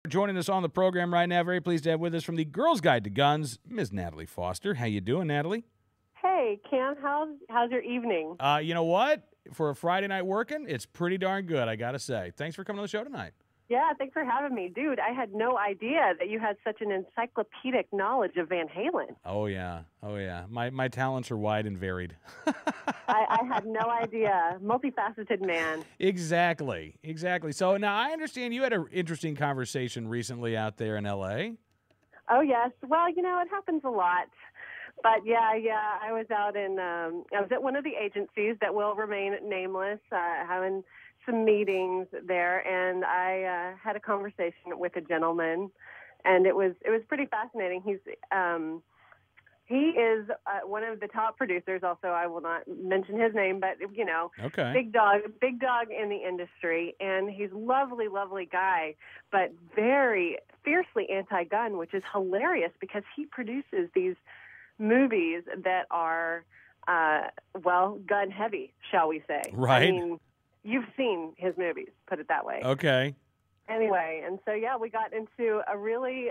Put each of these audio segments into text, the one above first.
Joining us on the program right now, very pleased to have with us from the Girls Guide to Guns, Ms. Natalie Foster. How you doing, Natalie? Hey, Cam, how's your evening? You know what? For a Friday night working, it's pretty darn good, I got to say. Thanks for coming on the show tonight. Yeah, thanks for having me. Dude, I had no idea that you had such an encyclopedic knowledge of Van Halen. Oh, yeah. My talents are wide and varied. I had no idea. Multifaceted man. Exactly. So now I understand you had an interesting conversation recently out there in L.A. Oh, yes. Well, it happens a lot. But yeah, I was out I was at one of the agencies that will remain nameless, having some meetings there, and I had a conversation with a gentleman, and it was pretty fascinating. He is one of the top producers. Also, I will not mention his name, but Okay. big dog in the industry, and he's lovely guy, but very fiercely anti-gun, which is hilarious because he produces these movies that are, gun heavy, shall we say. Right. I mean, you've seen his movies, put it that way. Okay. Anyway, and so, yeah, we got into a really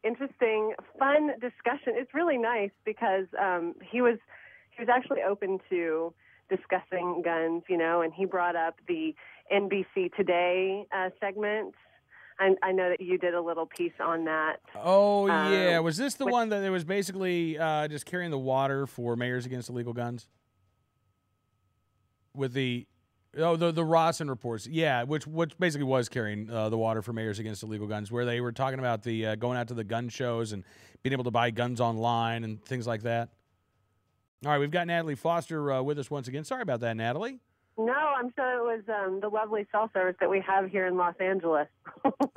interesting, fun discussion. It's really nice because he was actually open to discussing guns, and he brought up the NBC Today segment. I know that you did a little piece on that. Oh, yeah. Was this the one that it was basically just carrying the water for Mayors Against Illegal Guns? With the Rawson reports, yeah, which basically was carrying the water for Mayors Against Illegal Guns, where they were talking about the going out to the gun shows and being able to buy guns online and things like that. All right, we've got Natalie Foster with us once again. Sorry about that, Natalie. No, I'm sure it was the lovely cell service that we have here in Los Angeles.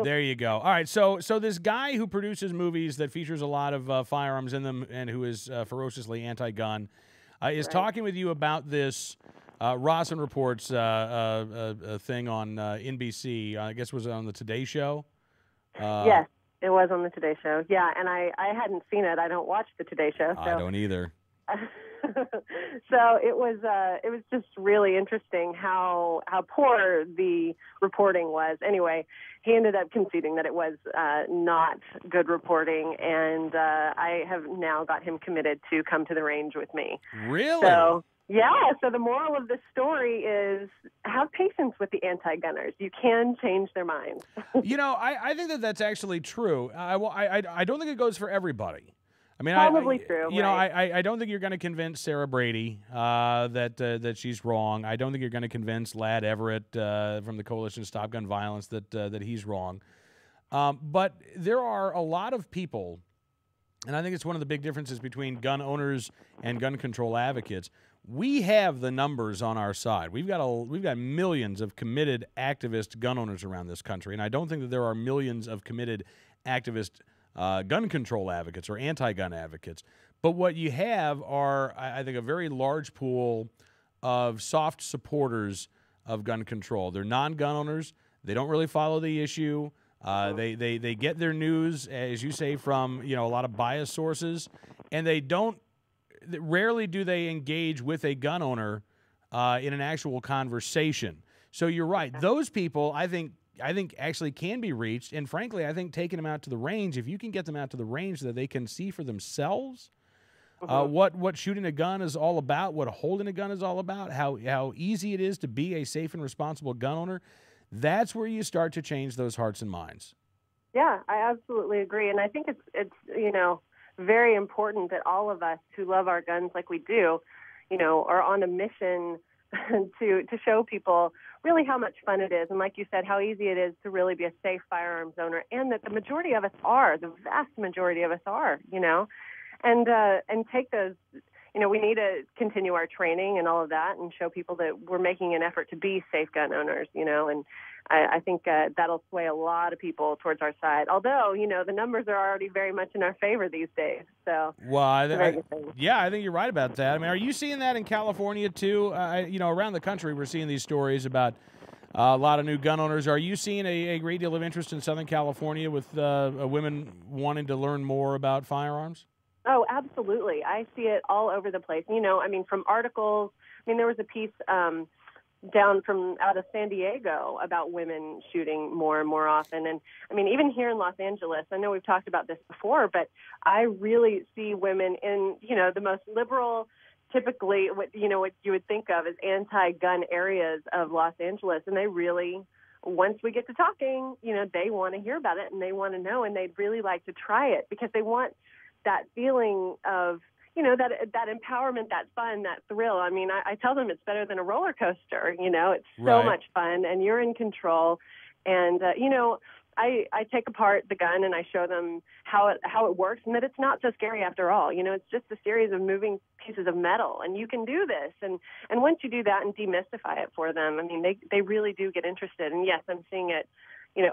There you go. All right, so this guy who produces movies that features a lot of firearms in them and who is ferociously anti-gun is talking with you about this Rawson Reports thing on NBC. I guess was it on the Today Show? Yes, it was on the Today Show. Yeah, and I hadn't seen it. I don't watch the Today Show. So. I don't either. So it was just really interesting how poor the reporting was. Anyway, he ended up conceding that it was not good reporting, and I have now got him committed to come to the range with me. Really? So the moral of this story is have patience with the anti-gunners. You can change their minds. I think that's actually true. I don't think it goes for everybody. I mean, probably true. I don't think you're going to convince Sarah Brady that she's wrong. I don't think you're going to convince Lad Everett from the Coalition to Stop Gun Violence that he's wrong. But there are a lot of people, and I think it's one of the big differences between gun owners and gun control advocates. We have the numbers on our side. We've got millions of committed activist gun owners around this country, and I don't think that there are millions of committed activist gun control advocates or anti-gun advocates. But what you have are, I think, a very large pool of soft supporters of gun control. They're non-gun owners. They don't really follow the issue. They get their news, as you say, from a lot of biased sources, and rarely do they engage with a gun owner in an actual conversation. So you're right. Those people, I think actually can be reached, and frankly, I think taking them out to the range, if you can get them out to the range so that they can see for themselves what shooting a gun is all about, what holding a gun is all about, how easy it is to be a safe and responsible gun owner, that's where you start to change those hearts and minds. Yeah, I absolutely agree, and I think it's very important that all of us who love our guns like we do, are on a mission to show people really how much fun it is, and like you said, how easy it is to really be a safe firearms owner, and that the vast majority of us are, and take those. We need to continue our training and all of that, and show people that we're making an effort to be safe gun owners, and I think that'll sway a lot of people towards our side. Although, the numbers are already very much in our favor these days. So, well, I think you're right about that. I mean, are you seeing that in California too? Around the country, we're seeing these stories about a lot of new gun owners. Are you seeing a great deal of interest in Southern California with women wanting to learn more about firearms? Oh, absolutely. I see it all over the place. From articles. There was a piece down from out of San Diego about women shooting more and more often. And I mean, even here in Los Angeles, I know we've talked about this before, but I really see women in, the most liberal, typically what you would think of as anti-gun areas of Los Angeles. And they really, once we get to talking, they want to hear about it and they want to know, and they'd really like to try it because they want that feeling of, that empowerment, that fun, that thrill. I mean, I tell them it's better than a roller coaster. It's so much fun, and you're in control. And I take apart the gun and I show them how it works, and that it's not so scary after all. It's just a series of moving pieces of metal, and you can do this. And once you do that and demystify it for them, I mean, they really do get interested. And yes, I'm seeing it,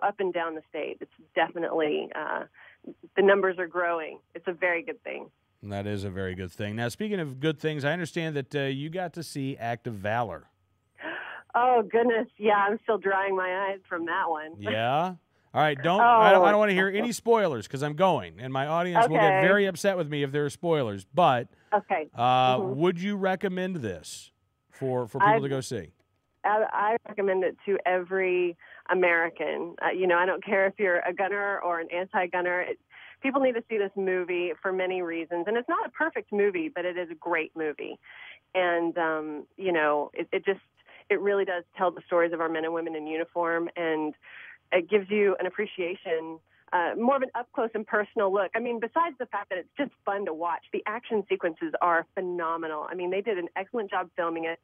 up and down the state. It's definitely the numbers are growing. It's a very good thing. That is a very good thing. Now, speaking of good things, I understand that you got to see Act of Valor. Oh, goodness. Yeah, I'm still drying my eyes from that one. Yeah? All right, I don't want to hear any spoilers because I'm going, and my audience will get very upset with me if there are spoilers. But would you recommend this for people to go see? I recommend it to every American. I don't care if you're a gunner or an anti-gunner. People need to see this movie for many reasons. And it's not a perfect movie, but it is a great movie. And, it really does tell the stories of our men and women in uniform, and it gives you an appreciation, more of an up-close and personal look. I mean, besides the fact that it's just fun to watch, the action sequences are phenomenal. I mean, they did an excellent job filming it.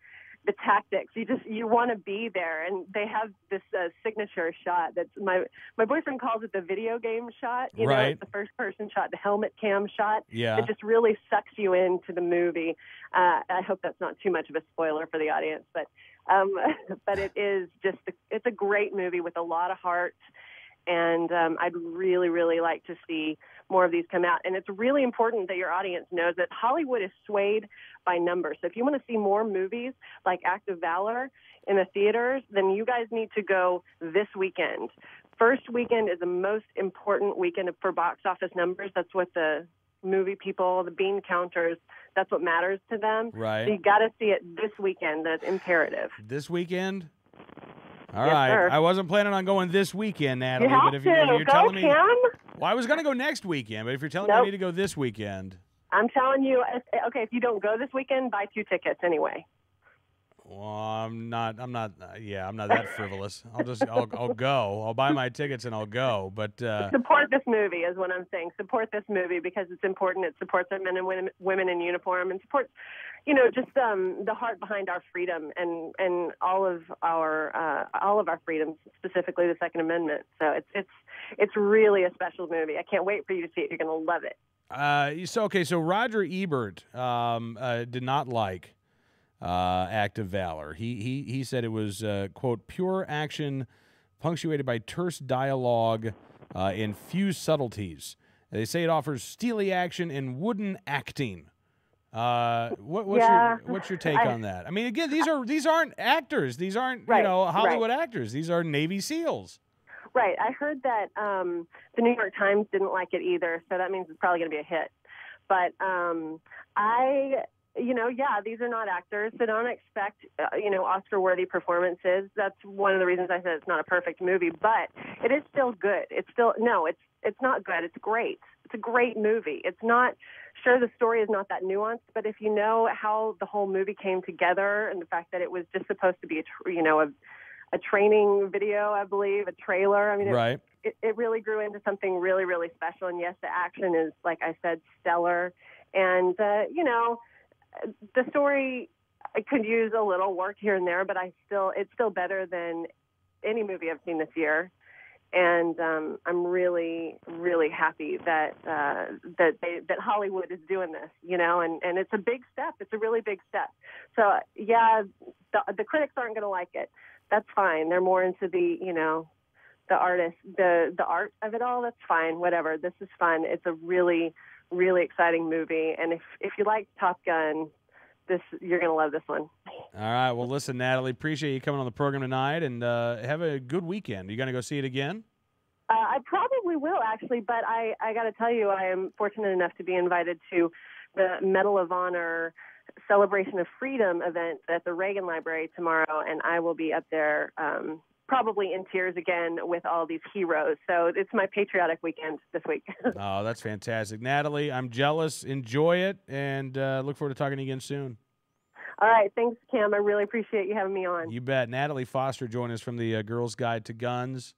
The tactics, you want to be there, and they have this signature shot that's my boyfriend calls it the video game shot. It's the first person shot, the helmet cam shot. Yeah, it just really sucks you into the movie. I hope that's not too much of a spoiler for the audience, but it is it's a great movie with a lot of heart. And I'd really, really like to see more of these come out. And it's really important that your audience knows that Hollywood is swayed by numbers. So if you want to see more movies like Act of Valor in the theaters, then you guys need to go this weekend. First weekend is the most important weekend for box office numbers. That's what the movie people, the bean counters, that's what matters to them. Right. So you got to see it this weekend. That's imperative. This weekend? All yes, right. Sir. I wasn't planning on going this weekend, Natalie. You have but if to. you're Go, telling me, Kim. Well, I was going to go next weekend, but if you're telling me I need to go this weekend, I'm telling you, okay, if you don't go this weekend, buy 2 tickets anyway. Well, I'm not that frivolous. I'll go. I'll buy my tickets and I'll go. But support this movie is what I'm saying. Support this movie because it's important. It supports our men and women in uniform, and supports, just the heart behind our freedom and all of our freedoms, specifically the Second Amendment. So it's really a special movie. I can't wait for you to see it. You're going to love it. So Roger Ebert did not like Act of Valor. He said it was, quote, pure action punctuated by terse dialogue and few subtleties. They say it offers steely action and wooden acting. What's your take on that? I mean, again, these aren't actors. These aren't Hollywood actors. These are Navy SEALs. Right. I heard that the New York Times didn't like it either, so that means it's probably going to be a hit. But these are not actors, so don't expect, Oscar-worthy performances. That's one of the reasons I said it's not a perfect movie, but it is still good. It's not good. It's great. It's a great movie. It's not, sure, the story is not that nuanced, but if you know how the whole movie came together and the fact that it was just supposed to be a training video, I believe, a trailer. I mean, right. It really grew into something really, really special. And yes, the action is, like I said, stellar. And, the story could use a little work here and there, but it's still better than any movie I've seen this year. And I'm really, really happy that Hollywood is doing this, and it's a big step. It's a really big step. So yeah, the critics aren't going to like it. That's fine. They're more into the artist, the art of it all. That's fine. Whatever. This is fun. It's a really, really exciting movie. And if you like Top Gun, you're going to love this one. All right. Well, listen, Natalie, appreciate you coming on the program tonight, and have a good weekend. Are you going to go see it again? I probably will, actually, but I got to tell you, I am fortunate enough to be invited to the Medal of Honor Celebration of Freedom event at the Reagan Library tomorrow, and I will be up there probably in tears again with all these heroes. So it's my patriotic weekend this week. Oh, that's fantastic. Natalie, I'm jealous. Enjoy it, and look forward to talking to you again soon. All right. Thanks, Cam. I really appreciate you having me on. You bet. Natalie Foster joined us from the Girls Guide to Guns.